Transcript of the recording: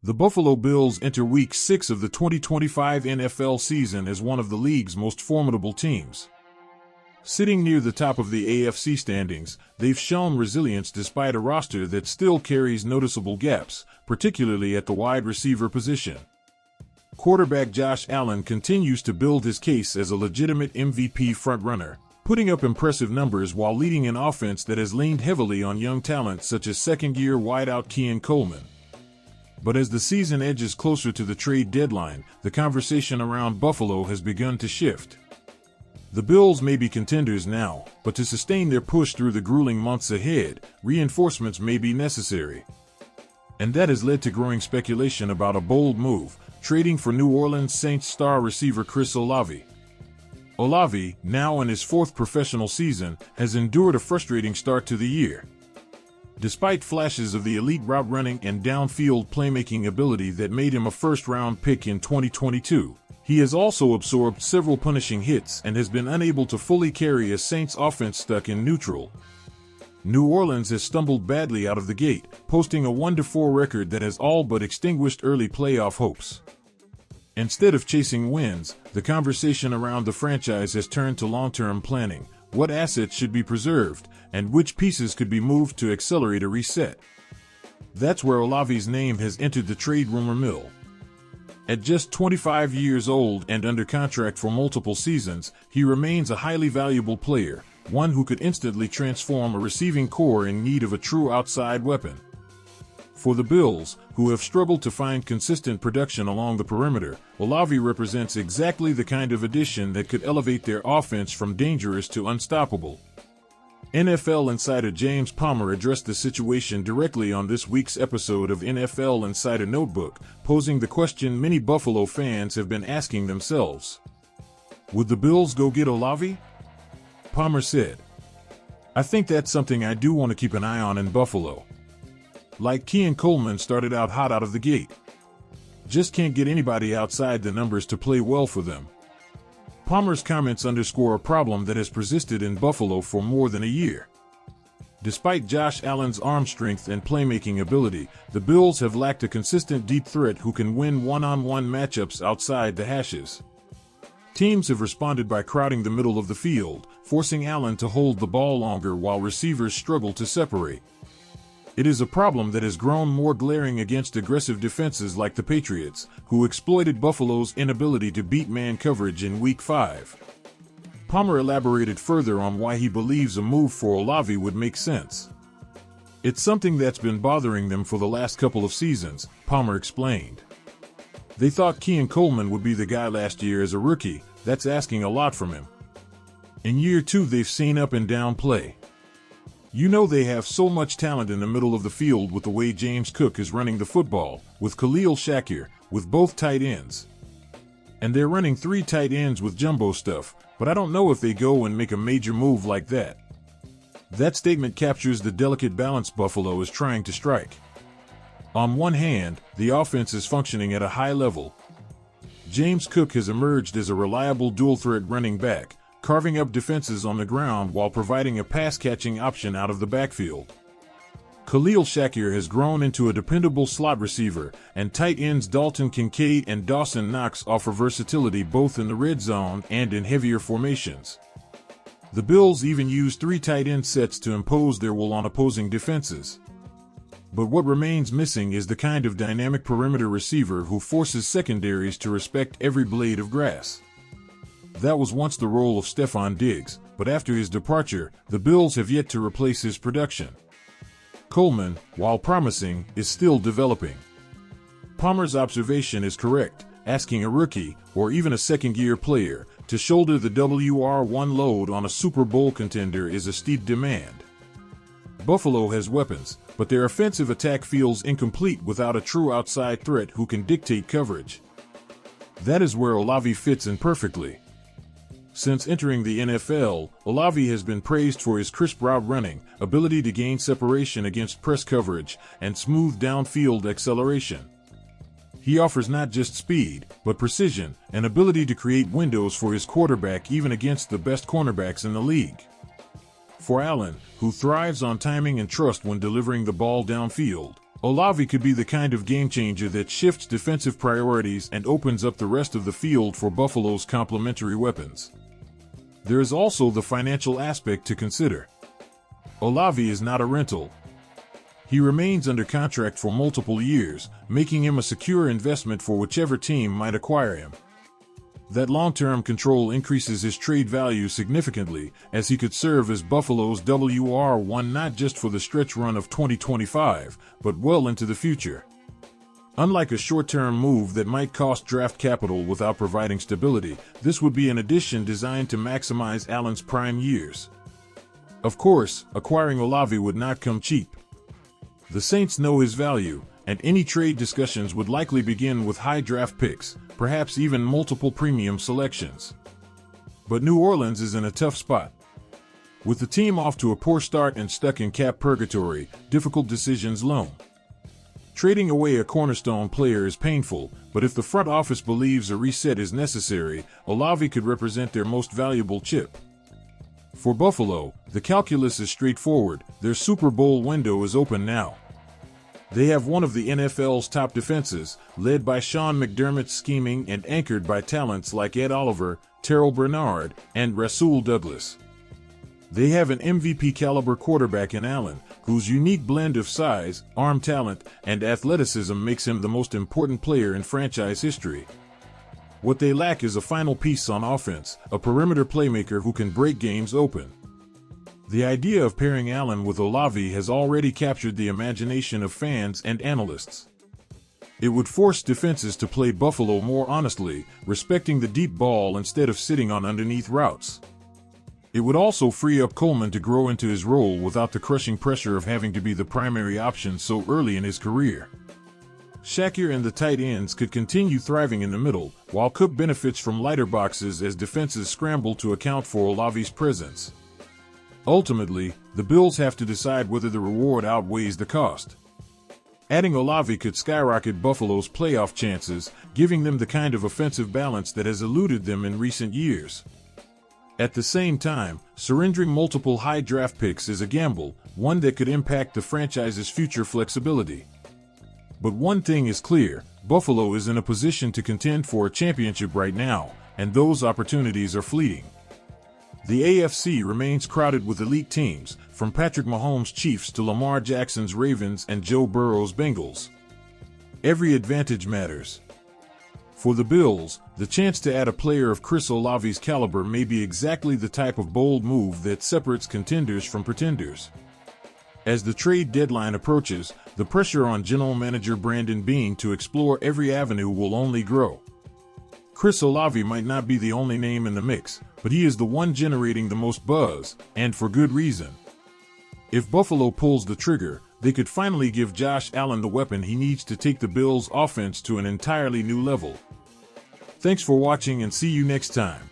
The Buffalo Bills enter Week 6 of the 2025 NFL season as one of the league's most formidable teams. Sitting near the top of the AFC standings, they've shown resilience despite a roster that still carries noticeable gaps, particularly at the wide receiver position. Quarterback Josh Allen continues to build his case as a legitimate MVP frontrunner, putting up impressive numbers while leading an offense that has leaned heavily on young talent such as second-year wideout Keon Coleman. But as the season edges closer to the trade deadline, the conversation around Buffalo has begun to shift. The Bills may be contenders now, but to sustain their push through the grueling months ahead, reinforcements may be necessary. And that has led to growing speculation about a bold move, trading for New Orleans Saints star receiver Chris Olave. Olave, now in his fourth professional season, has endured a frustrating start to the year. Despite flashes of the elite route running and downfield playmaking ability that made him a first-round pick in 2022, he has also absorbed several punishing hits and has been unable to fully carry a Saints offense stuck in neutral. New Orleans has stumbled badly out of the gate, posting a 1-4 record that has all but extinguished early playoff hopes. Instead of chasing wins, the conversation around the franchise has turned to long-term planning, what assets should be preserved, and which pieces could be moved to accelerate a reset. That's where Olave's name has entered the trade rumor mill. At just 25 years old and under contract for multiple seasons, he remains a highly valuable player, one who could instantly transform a receiving core in need of a true outside weapon. For the Bills, who have struggled to find consistent production along the perimeter, Olave represents exactly the kind of addition that could elevate their offense from dangerous to unstoppable. NFL insider James Palmer addressed the situation directly on this week's episode of NFL Insider Notebook, posing the question many Buffalo fans have been asking themselves. Would the Bills go get Olave? Palmer said, "I think that's something I do want to keep an eye on in Buffalo. Like Keon Coleman started out hot out of the gate. Just can't get anybody outside the numbers to play well for them." Palmer's comments underscore a problem that has persisted in Buffalo for more than a year. Despite Josh Allen's arm strength and playmaking ability, the Bills have lacked a consistent deep threat who can win one-on-one matchups outside the hashes. Teams have responded by crowding the middle of the field, forcing Allen to hold the ball longer while receivers struggle to separate. It is a problem that has grown more glaring against aggressive defenses like the Patriots, who exploited Buffalo's inability to beat man coverage in Week 5. Palmer elaborated further on why he believes a move for Olave would make sense. "It's something that's been bothering them for the last couple of seasons," Palmer explained. "They thought Keon Coleman would be the guy last year as a rookie. That's asking a lot from him. In year 2 they've seen up and down play. You know they have so much talent in the middle of the field with the way James Cook is running the football, with Khalil Shakir, with both tight ends. And they're running 3 tight ends with jumbo stuff, but I don't know if they go and make a major move like that." That statement captures the delicate balance Buffalo is trying to strike. On one hand, the offense is functioning at a high level. James Cook has emerged as a reliable dual-threat running back, carving up defenses on the ground while providing a pass-catching option out of the backfield. Khalil Shakir has grown into a dependable slot receiver, and tight ends Dalton Kincaid and Dawson Knox offer versatility both in the red zone and in heavier formations. The Bills even use 3 tight end sets to impose their will on opposing defenses. But what remains missing is the kind of dynamic perimeter receiver who forces secondaries to respect every blade of grass. That was once the role of Stefon Diggs, but after his departure, the Bills have yet to replace his production. Coleman, while promising, is still developing. Palmer's observation is correct. Asking a rookie, or even a second-year player, to shoulder the WR1 load on a Super Bowl contender is a steep demand. Buffalo has weapons, but their offensive attack feels incomplete without a true outside threat who can dictate coverage. That is where Olave fits in perfectly. Since entering the NFL, Olave has been praised for his crisp route running, ability to gain separation against press coverage, and smooth downfield acceleration. He offers not just speed, but precision, and ability to create windows for his quarterback even against the best cornerbacks in the league. For Allen, who thrives on timing and trust when delivering the ball downfield, Olave could be the kind of game changer that shifts defensive priorities and opens up the rest of the field for Buffalo's complementary weapons. There is also the financial aspect to consider. Olave is not a rental. He remains under contract for multiple years, making him a secure investment for whichever team might acquire him. That long-term control increases his trade value significantly, as he could serve as Buffalo's WR1 not just for the stretch run of 2025, but well into the future. Unlike a short-term move that might cost draft capital without providing stability, this would be an addition designed to maximize Allen's prime years. Of course, acquiring Olave would not come cheap. The Saints know his value, and any trade discussions would likely begin with high draft picks, perhaps even multiple premium selections. But New Orleans is in a tough spot. With the team off to a poor start and stuck in cap purgatory, difficult decisions loom. Trading away a cornerstone player is painful, but if the front office believes a reset is necessary, Olave could represent their most valuable chip. For Buffalo, the calculus is straightforward. Their Super Bowl window is open now. They have one of the NFL's top defenses, led by Sean McDermott's scheming and anchored by talents like Ed Oliver, Terrell Bernard, and Rasul Douglas. They have an MVP-caliber quarterback in Allen, whose unique blend of size, arm talent, and athleticism makes him the most important player in franchise history. What they lack is a final piece on offense, a perimeter playmaker who can break games open. The idea of pairing Allen with Olave has already captured the imagination of fans and analysts. It would force defenses to play Buffalo more honestly, respecting the deep ball instead of sitting on underneath routes. It would also free up Coleman to grow into his role without the crushing pressure of having to be the primary option so early in his career. Shakir and the tight ends could continue thriving in the middle, while Cook benefits from lighter boxes as defenses scramble to account for Olave's presence. Ultimately, the Bills have to decide whether the reward outweighs the cost. Adding Olave could skyrocket Buffalo's playoff chances, giving them the kind of offensive balance that has eluded them in recent years. At the same time, surrendering multiple high draft picks is a gamble, one that could impact the franchise's future flexibility. But one thing is clear, Buffalo is in a position to contend for a championship right now, and those opportunities are fleeting. The AFC remains crowded with elite teams, from Patrick Mahomes' Chiefs to Lamar Jackson's Ravens and Joe Burrow's Bengals. Every advantage matters. For the Bills, the chance to add a player of Chris Olave's caliber may be exactly the type of bold move that separates contenders from pretenders. As the trade deadline approaches, the pressure on general manager Brandon Beane to explore every avenue will only grow. Chris Olave might not be the only name in the mix, but he is the one generating the most buzz, and for good reason. If Buffalo pulls the trigger, they could finally give Josh Allen the weapon he needs to take the Bills' offense to an entirely new level. Thanks for watching and see you next time.